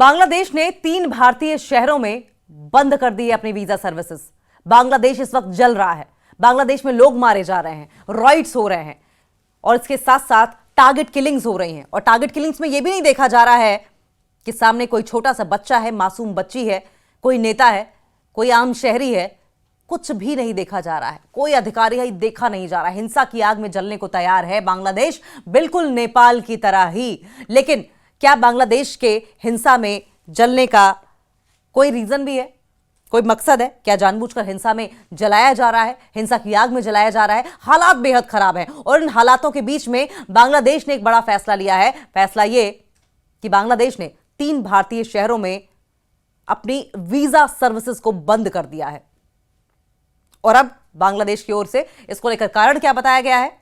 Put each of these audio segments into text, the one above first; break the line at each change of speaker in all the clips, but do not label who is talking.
बांग्लादेश ने 3 भारतीय शहरों में बंद कर दी है अपनी वीजा सर्विसेज। बांग्लादेश इस वक्त जल रहा है। बांग्लादेश में लोग मारे जा रहे हैं, रॉयट्स हो रहे हैं और इसके साथ साथ टारगेट किलिंग्स हो रही हैं। और टारगेट किलिंग्स में यह भी नहीं देखा जा रहा है कि सामने कोई छोटा सा बच्चा है, मासूम बच्ची है, कोई नेता है, कोई आम शहरी है। कुछ भी नहीं देखा जा रहा है, कोई अधिकारी है देखा नहीं जा रहा है। हिंसा की आग में जलने को तैयार है बांग्लादेश, बिल्कुल नेपाल की तरह ही। लेकिन क्या बांग्लादेश के हिंसा में जलने का कोई रीजन भी है, कोई मकसद है? क्या जानबूझकर हिंसा में जलाया जा रहा है, हिंसा की आग में जलाया जा रहा है? हालात बेहद खराब हैं और इन हालातों के बीच में बांग्लादेश ने एक बड़ा फैसला लिया है। फैसला यह कि बांग्लादेश ने 3 भारतीय शहरों में अपनी वीजा सर्विसेज को बंद कर दिया है। और अब बांग्लादेश की ओर से इसको लेकर कारण क्या बताया गया है,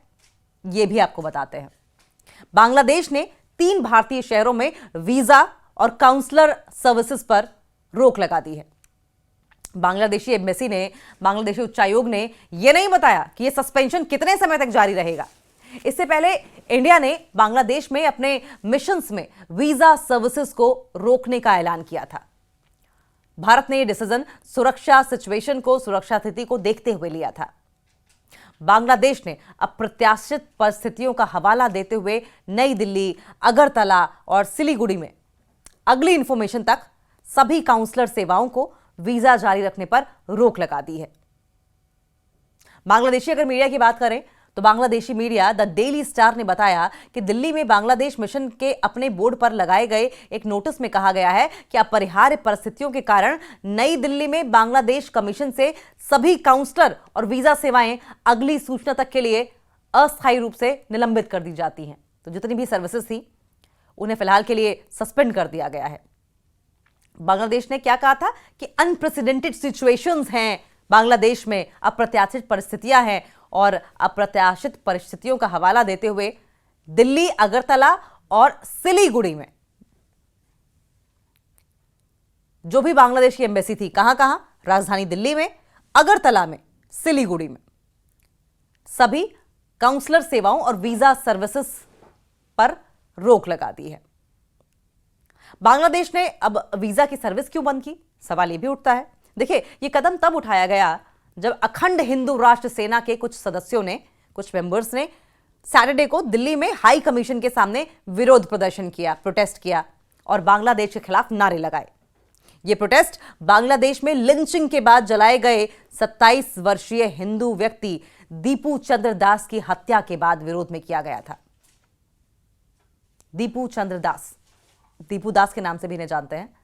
यह भी आपको बताते हैं। बांग्लादेश ने 3 भारतीय शहरों में वीजा और काउंसलर सर्विसेज पर रोक लगा दी है। बांग्लादेशी एम्बेसी ने, बांग्लादेशी उच्चायोग ने यह नहीं बताया कि यह सस्पेंशन कितने समय तक जारी रहेगा। इससे पहले इंडिया ने बांग्लादेश में अपने मिशंस में वीजा सर्विसेज को रोकने का ऐलान किया था। भारत ने यह डिसीजन सुरक्षा स्थिति को देखते हुए लिया था। बांग्लादेश ने अप्रत्याशित परिस्थितियों का हवाला देते हुए नई दिल्ली, अगरतला और सिलीगुड़ी में अगली इंफॉर्मेशन तक सभी काउंसलर सेवाओं को वीजा जारी रखने पर रोक लगा दी है। बांग्लादेशी अगर मीडिया की बात करें तो Bangladeshi media the daily star ने बताया कि दिल्ली में बांग्लादेश मिशन के अपने बोर्ड पर लगाए गए एक नोटिस में कहा गया है कि अपरिहार्य परिस्थितियों के कारण नई दिल्ली में बांग्लादेश कमीशन से सभी काउंसलर और वीजा सेवाएं अगली सूचना तक के लिए अस्थायी रूप से निलंबित कर दी जाती हैं। तो जितनी भी सर्विसेज थी उन्हें फिलहाल के लिए सस्पेंड कर दिया गया है। बांग्लादेश ने क्या कहा था कि अनप्रेसिडेंटेड सिचुएशंस हैं बांग्लादेश में, अप्रत्याशित परिस्थितियां हैं और अप्रत्याशित परिस्थितियों का हवाला देते हुए दिल्ली, अगरतला और सिलीगुड़ी में जो भी बांग्लादेश की एम्बेसी थी, कहां राजधानी दिल्ली में, अगरतला में, सिलीगुड़ी में, सभी काउंसलर सेवाओं और वीजा सर्विसेज पर रोक लगा दी है। बांग्लादेश ने अब वीजा की सर्विस क्यों बंद की, सवाल यह भी उठता है। देखिए, यह कदम तब उठाया गया जब अखंड हिंदू राष्ट्र सेना के कुछ सदस्यों ने, कुछ मेंबर्स ने सैटरडे को दिल्ली में हाई कमीशन के सामने विरोध प्रदर्शन किया, प्रोटेस्ट किया और बांग्लादेश के खिलाफ नारे लगाए। यह प्रोटेस्ट बांग्लादेश में लिंचिंग के बाद जलाए गए 27 वर्षीय हिंदू व्यक्ति दीपू चंद्र दास की हत्या के बाद विरोध में किया गया था। दीपू चंद्र दास, दीपू दास के नाम से भी इन्हें जानते हैं।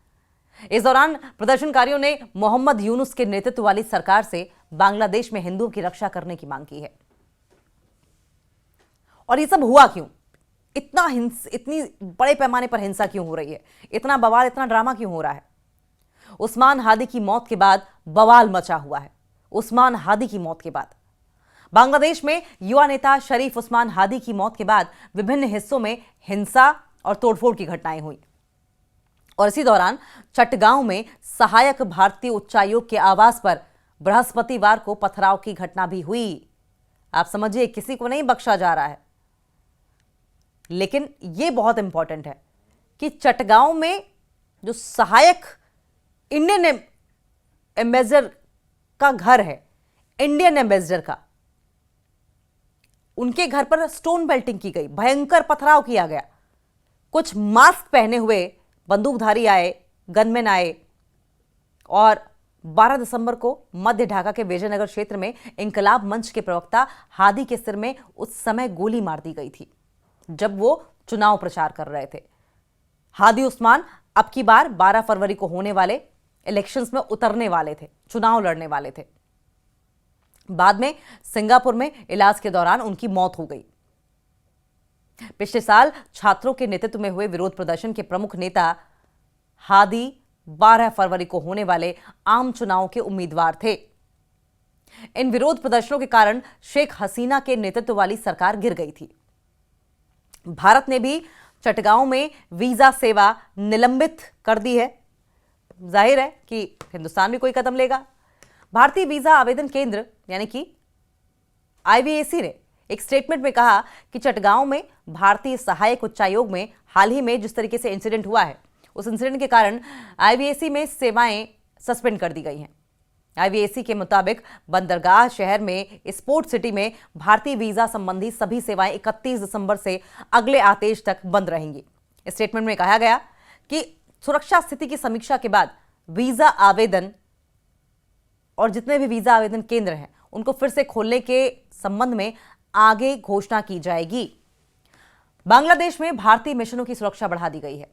इस दौरान प्रदर्शनकारियों ने मोहम्मद यूनुस के नेतृत्व वाली सरकार से बांग्लादेश में हिंदुओं की रक्षा करने की मांग की है। और ये सब हुआ क्यों? इतनी बड़े पैमाने पर हिंसा क्यों हो रही है? इतना बवाल, इतना ड्रामा क्यों हो रहा है? उस्मान हादी की मौत के बाद बवाल मचा हुआ है। उस्मान हादी की मौत के बाद बांग्लादेश में युवा नेता शरीफ उस्मान हादी की मौत के बाद विभिन्न हिस्सों में हिंसा और तोड़फोड़ की घटनाएं हुई और इसी दौरान चटगांव में सहायक भारतीय उच्चायोग के आवास पर बृहस्पतिवार को पथराव की घटना भी हुई। आप समझिए, किसी को नहीं बख्शा जा रहा है। लेकिन यह बहुत इंपॉर्टेंट है कि चटगांव में जो सहायक इंडियन एम्बेसडर का घर है, इंडियन एम्बेसडर का, उनके घर पर स्टोन बेल्टिंग की गई, भयंकर पथराव किया गया। कुछ मास्क पहने हुए बंदूकधारी आए, गनमैन आए और 12 दिसंबर को मध्य ढाका के विजयनगर क्षेत्र में इंकलाब मंच के प्रवक्ता हादी के सिर में उस समय गोली मार दी गई थी जब वो चुनाव प्रचार कर रहे थे। हादी उस्मान अब की बार 12 फरवरी को होने वाले इलेक्शंस में उतरने वाले थे, चुनाव लड़ने वाले थे। बाद में सिंगापुर में इलाज के दौरान उनकी मौत हो गई। पिछले साल छात्रों के नेतृत्व में हुए विरोध प्रदर्शन के प्रमुख नेता हादी 12 फरवरी को होने वाले आम चुनाव के उम्मीदवार थे। इन विरोध प्रदर्शनों के कारण शेख हसीना के नेतृत्व वाली सरकार गिर गई थी। भारत ने भी चटगांव में वीजा सेवा निलंबित कर दी है। जाहिर है कि हिंदुस्तान भी कोई कदम लेगा। भारतीय वीजा आवेदन केंद्र यानी कि IVAC ने एक स्टेटमेंट में कहा कि चटगांव में भारतीय सहायक उच्चायोग में हाल ही में जिस तरीके से इंसिडेंट हुआ है उस इंसिडेंट के कारण आईवीएसी में सेवाएं सस्पेंड कर दी गई हैं। आईवीएसी के मुताबिक बंदरगाह शहर में स्पोर्ट सिटी में भारतीय वीजा संबंधी सभी सेवाएं 31 दिसंबर से अगले आदेश तक बंद रहेंगी। स्टेटमेंट में कहा गया कि सुरक्षा स्थिति की समीक्षा के बाद वीजा आवेदन और जितने भी वीजा आवेदन केंद्र हैं उनको फिर से खोलने के संबंध में आगे घोषणा की जाएगी। बांग्लादेश में भारतीय मिशनों की सुरक्षा बढ़ा दी गई है।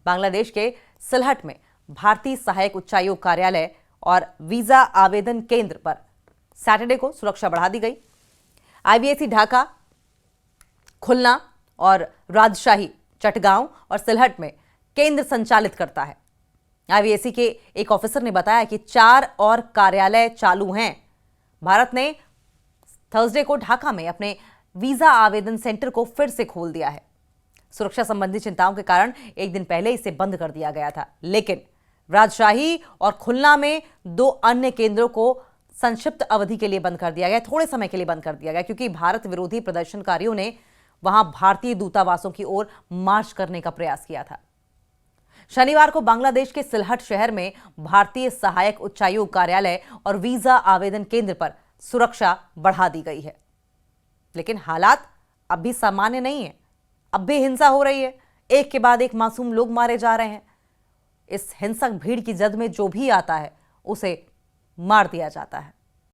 बांग्लादेश के सिलहट में भारतीय सहायक उच्चायोग कार्यालय और वीजा आवेदन केंद्र पर सैटरडे को सुरक्षा बढ़ा दी गई। आईवीएसी ढाका, खुलना और राजशाही चटगांव और सिलहट में केंद्र संचालित करता है। आईवीएसी के एक ऑफिसर ने बताया कि 4 और कार्यालय चालू हैं। भारत ने थर्सडे को ढाका में अपने वीजा आवेदन सेंटर को फिर से खोल दिया है। सुरक्षा संबंधी चिंताओं के कारण एक दिन पहले इसे बंद कर दिया गया था, लेकिन राजशाही और खुलना में 2 अन्य केंद्रों को संक्षिप्त अवधि के लिए बंद कर दिया गया, थोड़े समय के लिए बंद कर दिया गया, क्योंकि भारत विरोधी प्रदर्शनकारियों ने वहां भारतीय दूतावासों की ओर मार्च करने का प्रयास किया था। शनिवार को बांग्लादेश के सिलहट शहर में भारतीय सहायक उच्चायोग कार्यालय और वीजा आवेदन केंद्र पर सुरक्षा बढ़ा दी गई है, लेकिन हालात अब भी सामान्य नहीं है। अब भी हिंसा हो रही है, एक के बाद एक मासूम लोग मारे जा रहे हैं। इस हिंसक भीड़ की जद में जो भी आता है उसे मार दिया जाता है।